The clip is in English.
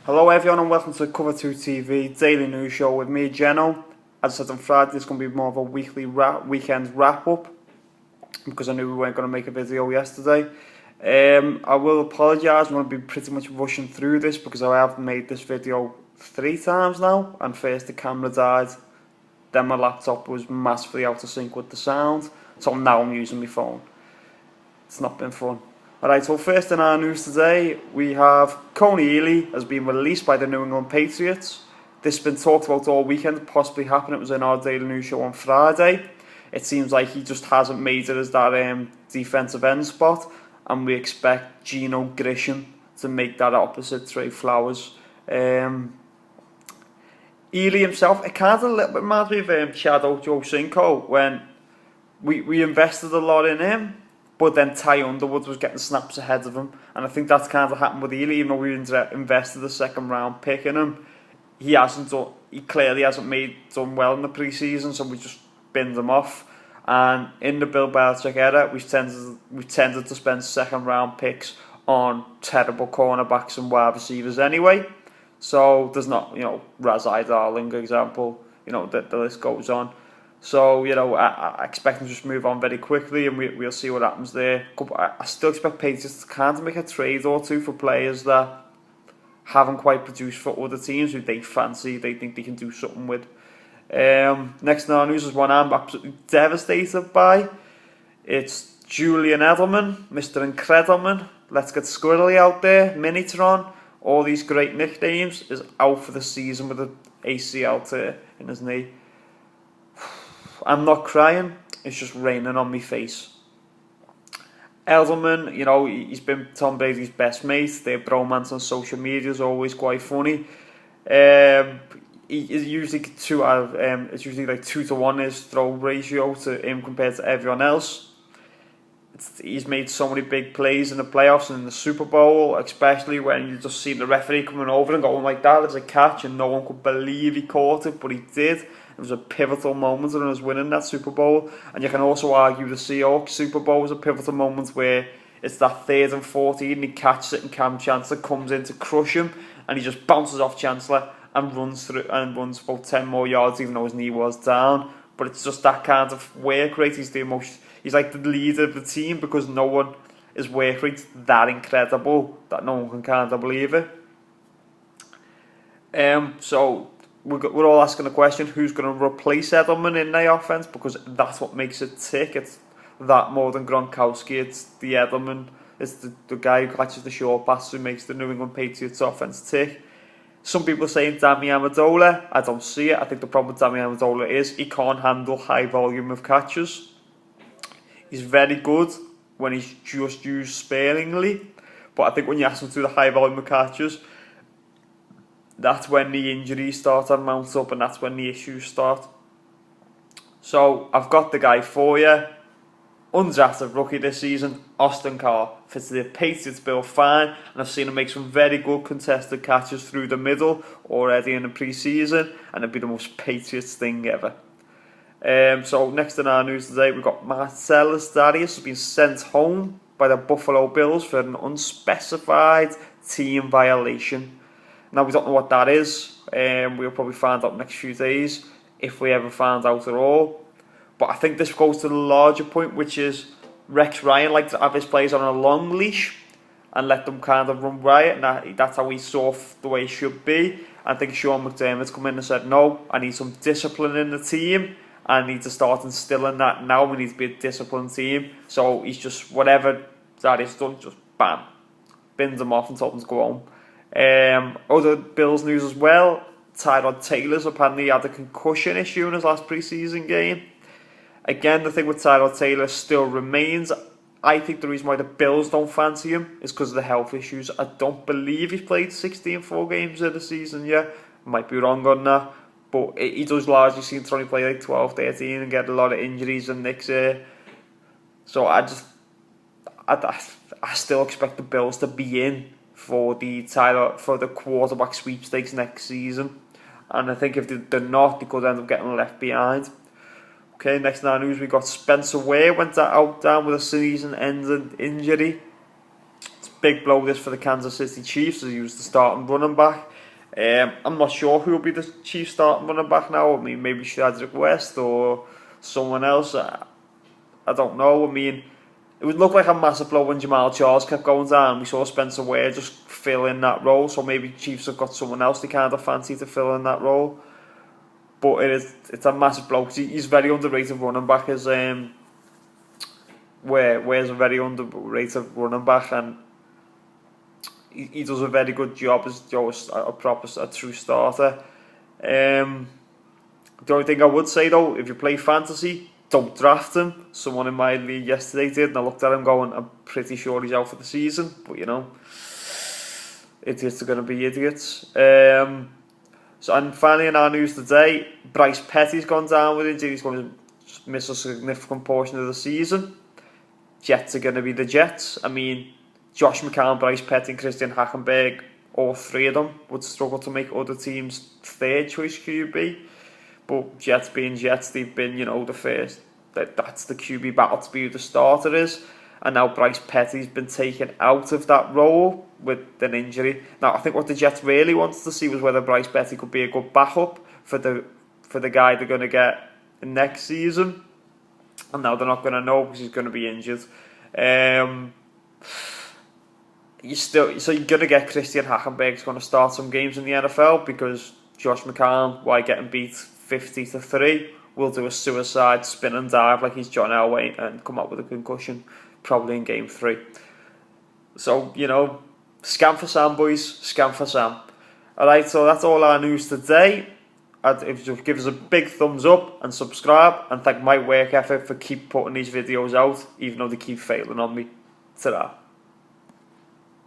Hello everyone and welcome to Cover 2 TV Daily News Show with me, JENNO. As I said on Friday, this is going to be more of a weekend wrap up because I knew we weren't going to make a video yesterday. I will apologise, I'm going to be pretty much rushing through this because I have made this video 3 times now, and first the camera died, then my laptop was massively out of sync with the sound, so now I'm using my phone. It's not been fun. Alright, so first in our news today, we have Coney Ely has been released by the New England Patriots. This has been talked about all weekend, possibly happening. It was in our Daily News Show on Friday. It seems like he just hasn't made it as that defensive end spot, and we expect Geno Grisham to make that opposite Trey Flowers. Ely himself, it kind of a little bit reminds me of Chad Ochocinco when we invested a lot in him. But then Ty Underwood was getting snaps ahead of him, and I think that's kind of happened with Ely. Even though we invested a second round pick in him, he clearly hasn't done well in the preseason, so we just binned him off. And in the Bill Belichick era, we've tended to spend second round picks on terrible cornerbacks and wide receivers anyway. So there's not, Razai Darling example, the list goes on. So, I expect them to just move on very quickly, and we'll see what happens there. I still expect Patriots to kind of make a trade or two for players that haven't quite produced for other teams who they think they can do something with. Next in our news is one I'm absolutely devastated by. It's Julian Edelman, Mr. Incredelman. Let's get squirrely out there. Minitron, all these great nicknames, is out for the season with an ACL tear in his knee. I'm not crying, it's just raining on my face. Edelman, he's been Tom Brady's best mate. Their bromance on social media is always quite funny. He is usually it's usually like 2-to-1 his throw ratio to him compared to everyone else. He's made so many big plays in the playoffs and in the Super Bowl, especially when you just see the referee coming over and going like that as a catch, and no one could believe he caught it, but he did. It was a pivotal moment and us winning that Super Bowl. And you can also argue the Seahawks Super Bowl was a pivotal moment where it's that 3rd and 14 and he catches it and Cam Chancellor comes in to crush him, and he just bounces off Chancellor and runs about 10 more yards even though his knee was down. But it's just that kind of work rate. He's like the leader of the team because his work rate's that incredible that no one can kind of believe it. So we're all asking the question, who's going to replace Edelman in the offense, because that's what makes it tick. It's that more than Gronkowski. It's the Edelman. It's the guy who catches the short pass who makes the New England Patriots offense tick. Some people are saying Danny Amendola. I don't see it. I think the problem with Danny Amendola is he can't handle high volume of catches. He's very good when he's just used sparingly, but I think when you ask him to do the high volume of catches, that's when the injuries start to mount up, and that's when the issues start. So I've got the guy for you. Undrafted rookie this season, Austin Carr. Fits the Patriots bill fine, and I've seen him make some very good contested catches through the middle already in the preseason, and it'd be the most Patriots thing ever. So next in our news today, we've got Marcellus Darius has been sent home by the Buffalo Bills for an unspecified team violation. Now, we don't know what that is. We'll probably find out next few days, if we ever find out at all. But I think this goes to the larger point, which is Rex Ryan likes to have his players on a long leash and let them kind of run riot, and that's how he's sort of the way it should be. I think Sean McDermott's come in and said, no, I need some discipline in the team. I need to start instilling that now. We need to be a disciplined team. So he's just, whatever that is done, just bam, bins them off and told them to go home. Other Bills news as well. Tyrod Taylor's apparently had a concussion issue in his last preseason game. Again, the thing with Tyrod Taylor still remains. I think the reason why the Bills don't fancy him is because of the health issues. I don't believe he's played 16 games in the season yet. Might be wrong on that. But he does largely seem to only play like 12, 13 and get a lot of injuries and nicks here. So I still expect the Bills to be in for the quarterback sweepstakes next season, and I think if they're not, they could end up getting left behind. Okay, next in our news, we got Spencer Ware went down with a season-ending injury. It's a big blow this for the Kansas City Chiefs, as he was the starting running back. I'm not sure who will be the Chiefs starting running back now. I mean, maybe Shadrick West or someone else. I don't know. I mean, it would look like a massive blow when Jamal Charles kept going down. We saw Spencer Ware just fill in that role, so maybe Chiefs have got someone else they kind of fancy to fill in that role. But it's a massive blow because he's very underrated running back. Ware's a very underrated running back, and he does a very good job as a true starter. The only thing I would say though, if you play fantasy, don't draft him. Someone in my league yesterday did, and I looked at him going, I'm pretty sure he's out for the season. But you know, idiots are going to be idiots. And finally in our news today, Bryce Petty's gone down with injury. He's going to miss a significant portion of the season. Jets are going to be the Jets. I mean, Josh McCown, Bryce Petty and Christian Hackenberg, all three of them would struggle to make other teams' third choice QB. But Jets being Jets, they've been, the first. That's the QB battle to be who the starter is. And now Bryce Petty's been taken out of that role with an injury. Now, I think what the Jets really wanted to see was whether Bryce Petty could be a good backup for the guy they're going to get next season. And now they're not going to know because he's going to be injured. You're going to get Christian Hackenberg's going to start some games in the NFL because Josh McCown, why getting beat 50-3, will do a suicide spin and dive like he's John Elway and come out with a concussion probably in game 3. So, scam for Sam, boys, scam for Sam. Alright, so that's all our news today. If you give us a big thumbs up and subscribe, and thank my work effort for keep putting these videos out, even though they keep failing on me. Ta-ra.